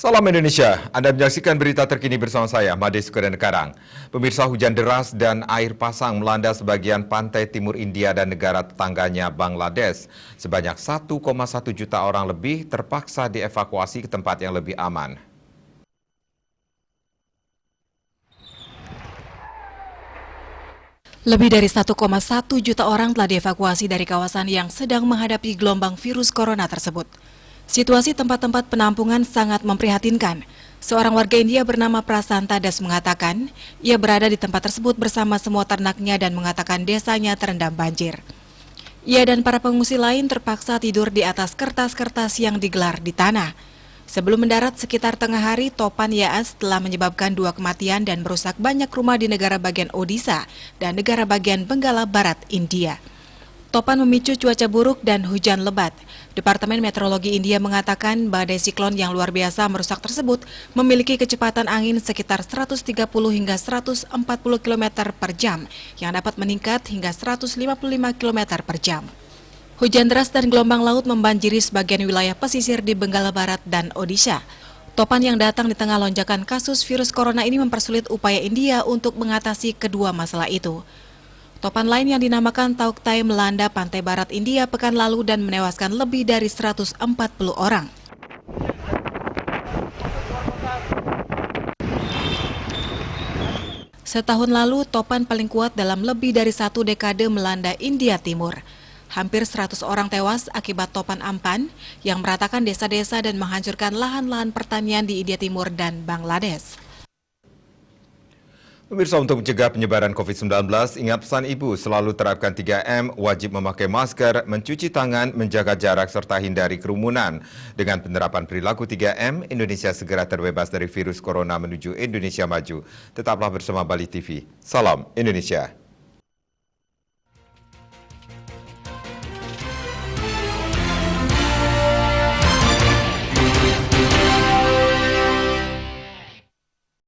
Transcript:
Salam Indonesia, Anda menyaksikan berita terkini bersama saya, Made Sukadan Karang. Pemirsa, hujan deras dan air pasang melanda sebagian pantai timur India dan negara tetangganya Bangladesh. Sebanyak 1,1 juta orang lebih terpaksa dievakuasi ke tempat yang lebih aman. Lebih dari 1,1 juta orang telah dievakuasi dari kawasan yang sedang menghadapi gelombang virus corona tersebut. Situasi tempat-tempat penampungan sangat memprihatinkan. Seorang warga India bernama Prasanta Das mengatakan, ia berada di tempat tersebut bersama semua ternaknya dan mengatakan desanya terendam banjir. Ia dan para pengungsi lain terpaksa tidur di atas kertas-kertas yang digelar di tanah. Sebelum mendarat sekitar tengah hari, topan Yaas telah menyebabkan 2 kematian dan merusak banyak rumah di negara bagian Odisha dan negara bagian Benggala Barat, India. Topan memicu cuaca buruk dan hujan lebat. Departemen Meteorologi India mengatakan badai siklon yang luar biasa merusak tersebut memiliki kecepatan angin sekitar 130 hingga 140 km per jam yang dapat meningkat hingga 155 km per jam. Hujan deras dan gelombang laut membanjiri sebagian wilayah pesisir di Benggala Barat dan Odisha. Topan yang datang di tengah lonjakan kasus virus corona ini mempersulit upaya India untuk mengatasi kedua masalah itu. Topan lain yang dinamakan Tauktae melanda pantai barat India pekan lalu dan menewaskan lebih dari 140 orang. Setahun lalu, topan paling kuat dalam lebih dari 1 dekade melanda India Timur. Hampir 100 orang tewas akibat topan Amphan yang meratakan desa-desa dan menghancurkan lahan-lahan pertanian di India Timur dan Bangladesh. Pemirsa, untuk mencegah penyebaran COVID-19, ingat pesan ibu, selalu terapkan 3M, wajib memakai masker, mencuci tangan, menjaga jarak, serta hindari kerumunan. Dengan penerapan perilaku 3M, Indonesia segera terbebas dari virus corona menuju Indonesia maju. Tetaplah bersama Bali TV. Salam Indonesia.